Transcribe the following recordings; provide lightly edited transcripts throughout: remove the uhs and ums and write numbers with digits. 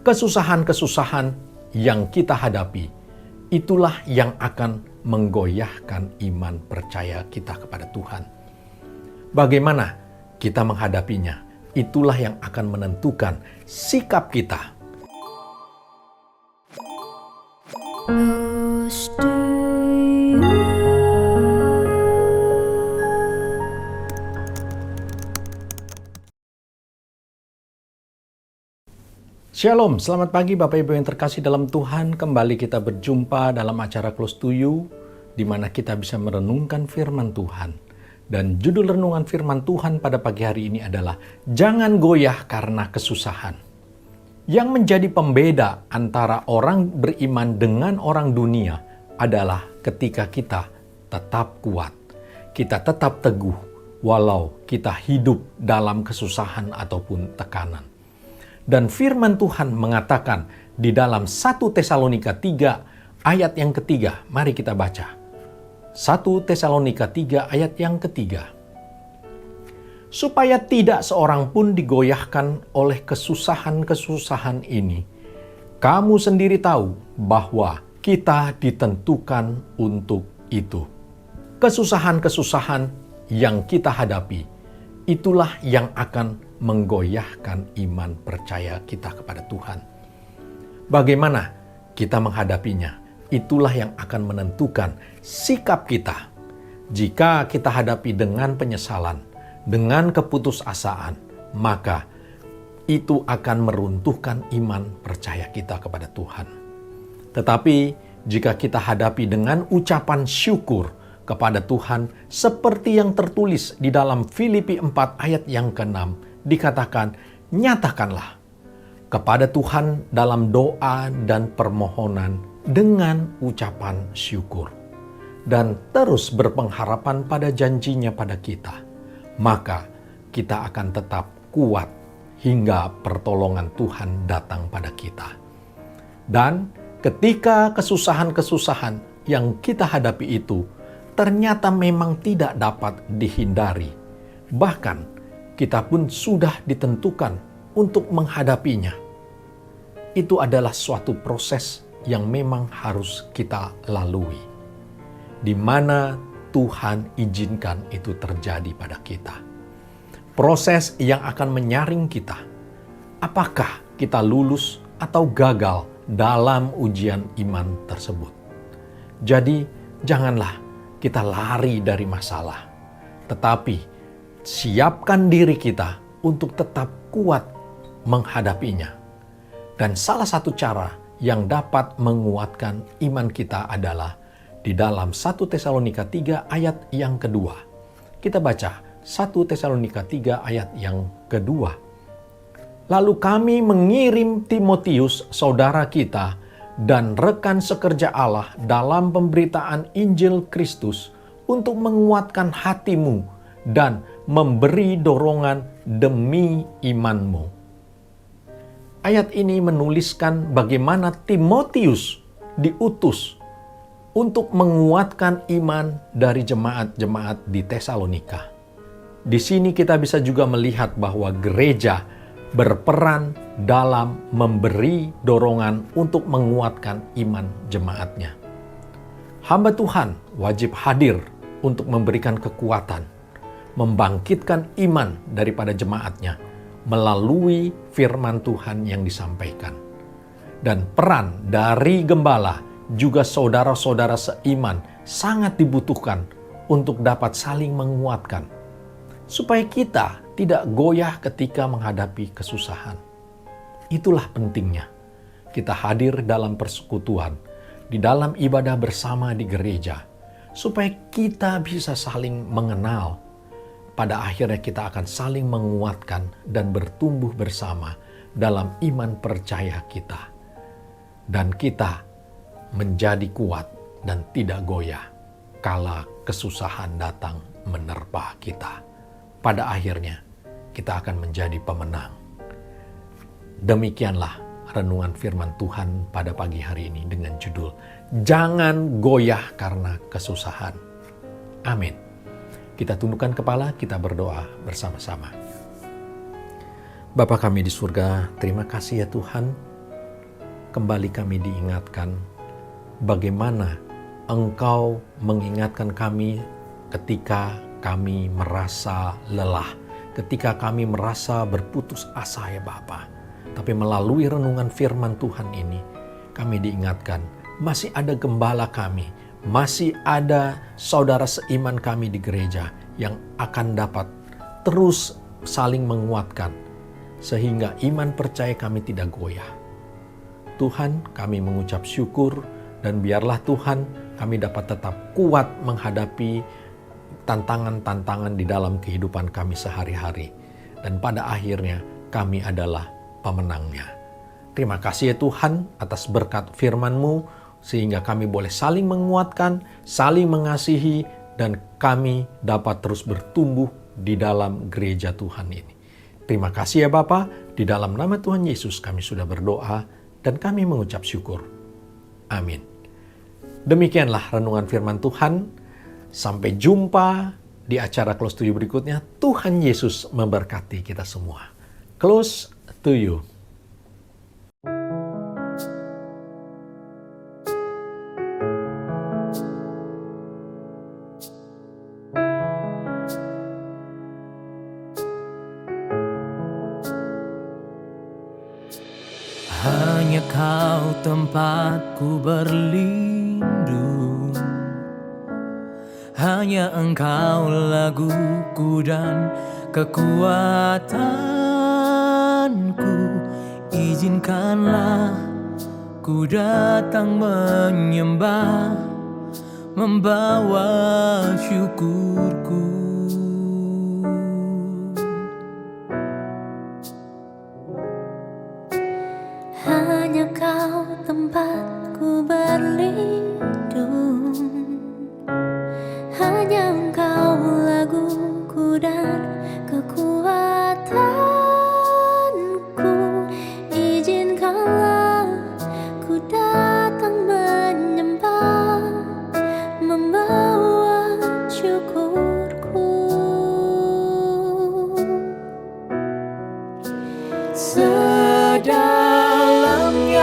Kesusahan-kesusahan yang kita hadapi, itulah yang akan menggoyahkan iman percaya kita kepada Tuhan. Bagaimana kita menghadapinya, itulah yang akan menentukan sikap kita. Shalom, selamat pagi Bapak Ibu yang terkasih dalam Tuhan. Kembali kita berjumpa dalam acara Close to You, di mana kita bisa merenungkan firman Tuhan. Dan judul renungan firman Tuhan pada pagi hari ini adalah Jangan Goyah Karena Kesusahan. Yang menjadi pembeda antara orang beriman dengan orang dunia adalah ketika kita tetap kuat. Kita tetap teguh, walau kita hidup dalam kesusahan ataupun tekanan. Dan firman Tuhan mengatakan di dalam 1 Tesalonika 3 ayat yang ketiga. Mari kita baca. 1 Tesalonika 3 ayat yang ketiga. Supaya tidak seorang pun digoyahkan oleh kesusahan-kesusahan ini. Kamu sendiri tahu bahwa kita ditentukan untuk itu. Kesusahan-kesusahan yang kita hadapi, itulah yang akan menggoyahkan iman percaya kita kepada Tuhan. Bagaimana kita menghadapinya, itulah yang akan menentukan sikap kita. Jika kita hadapi dengan penyesalan, dengan keputusasaan, maka itu akan meruntuhkan iman percaya kita kepada Tuhan. Tetapi jika kita hadapi dengan ucapan syukur kepada Tuhan, seperti yang tertulis di dalam Filipi 4 ayat yang ke-6, dikatakan, nyatakanlah kepada Tuhan dalam doa dan permohonan dengan ucapan syukur. Dan terus berpengharapan pada janjinya pada kita. Maka kita akan tetap kuat hingga pertolongan Tuhan datang pada kita. Dan ketika kesusahan-kesusahan yang kita hadapi itu ternyata memang tidak dapat dihindari. Bahkan kita pun sudah ditentukan untuk menghadapinya. Itu adalah suatu proses yang memang harus kita lalui, di mana Tuhan izinkan itu terjadi pada kita. Proses yang akan menyaring kita, apakah kita lulus atau gagal dalam ujian iman tersebut. Jadi, janganlah kita lari dari masalah, tetapi siapkan diri kita untuk tetap kuat menghadapinya. Dan salah satu cara yang dapat menguatkan iman kita adalah di dalam 1 Tesalonika 3 ayat yang kedua. Kita baca 1 Tesalonika 3 ayat yang kedua. Lalu kami mengirim Timotius, saudara kita, dan rekan sekerja Allah dalam pemberitaan Injil Kristus untuk menguatkan hatimu dan memberi dorongan demi imanmu. Ayat ini menuliskan bagaimana Timotius diutus untuk menguatkan iman dari jemaat-jemaat di Tesalonika. Di sini kita bisa juga melihat bahwa gereja berperan dalam memberi dorongan untuk menguatkan iman jemaatnya. Hamba Tuhan wajib hadir untuk memberikan kekuatan, membangkitkan iman daripada jemaatnya melalui firman Tuhan yang disampaikan. Dan peran dari gembala juga saudara-saudara seiman sangat dibutuhkan untuk dapat saling menguatkan, supaya kita tidak goyah ketika menghadapi kesusahan. Itulah pentingnya kita hadir dalam persekutuan, di dalam ibadah bersama di gereja, supaya kita bisa saling mengenal. Pada akhirnya kita akan saling menguatkan dan bertumbuh bersama dalam iman percaya kita. Dan kita menjadi kuat dan tidak goyah kala kesusahan datang menerpa kita. Pada akhirnya kita akan menjadi pemenang. Demikianlah renungan firman Tuhan pada pagi hari ini dengan judul Jangan Goyah Karena Kesusahan. Amin. Kita tundukkan kepala, kita berdoa bersama-sama. Bapa kami di surga, terima kasih ya Tuhan. kembali kami diingatkan bagaimana Engkau mengingatkan kami ketika kami merasa lelah, ketika kami merasa berputus asa ya Bapa. Tapi melalui renungan firman Tuhan ini, kami diingatkan masih ada gembala kami, masih ada saudara seiman kami di gereja yang akan dapat terus saling menguatkan, sehingga iman percaya kami tidak goyah. Tuhan, kami mengucap syukur, dan biarlah Tuhan kami dapat tetap kuat menghadapi tantangan-tantangan di dalam kehidupan kami sehari-hari. Dan pada akhirnya kami adalah pemenangnya. Terima kasih ya Tuhan atas berkat firman-Mu, sehingga kami boleh saling menguatkan, saling mengasihi, dan kami dapat terus bertumbuh di dalam gereja Tuhan ini. Terima kasih ya Bapa, di dalam nama Tuhan Yesus kami sudah berdoa dan kami mengucap syukur. Amin. Demikianlah renungan firman Tuhan. Sampai jumpa di acara Close to You berikutnya. Tuhan Yesus memberkati kita semua. Close to You. Hanya Kau tempatku berlindung, hanya Engkau laguku dan kekuatanku. Izinkanlah ku datang menyembah, membawa syukurku. Hanya Kau tempatku berlindung, hanya Engkau laguku dan kekuatanku. Izinkanlah ku datang menyembah, membawa syukurku. Sedalamnya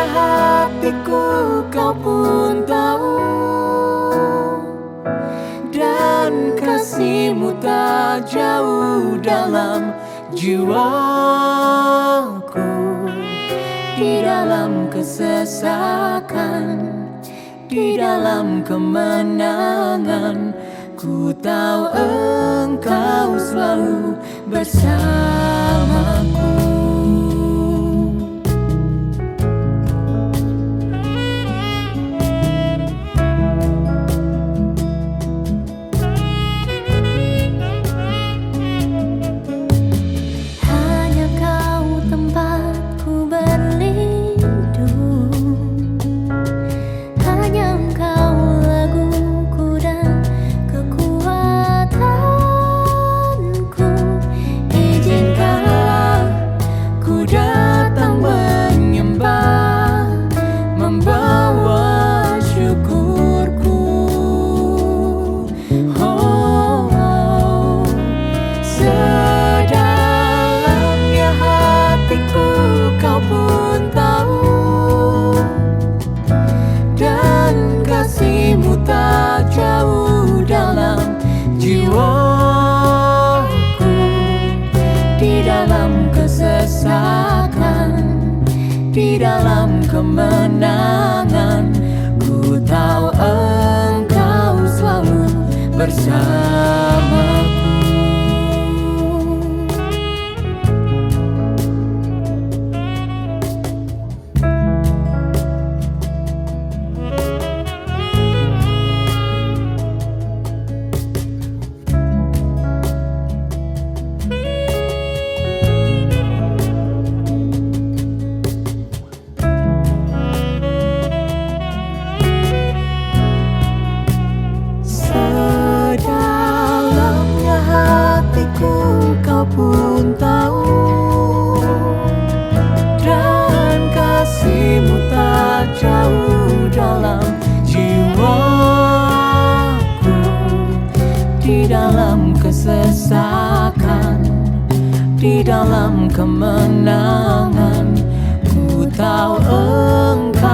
hatiku Kau pun tahu, dan kasih-Mu tak jauh dalam jiwaku. Di dalam kesesakan, di dalam kemenangan, ku tahu Engkau selalu bersamaku. Di dalam kemenangan, ku tahu Engkau selalu bersamaku. Kau pun tahu, dan kasih-Mu tak jauh dalam jiwaku. Di dalam kesesakan, di dalam kemenangan, ku tahu Engkau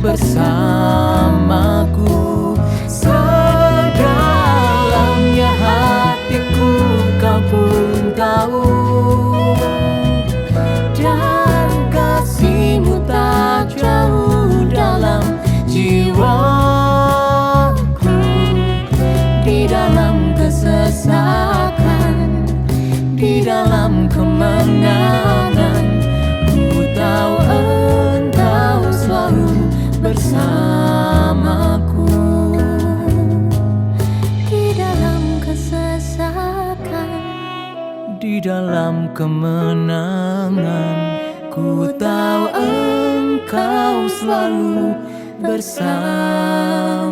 bersamaku. Sedalamnya hatiku kau pun tahu, dan kasih-Mu tak jauh dalam jiwaku. Di dalam kesesakan, di dalam kemenangan, ku tahu Engkau selalu bersamaku. Di dalam kesesakan, Di dalam kemenangan, ku tahu Engkau selalu bersama.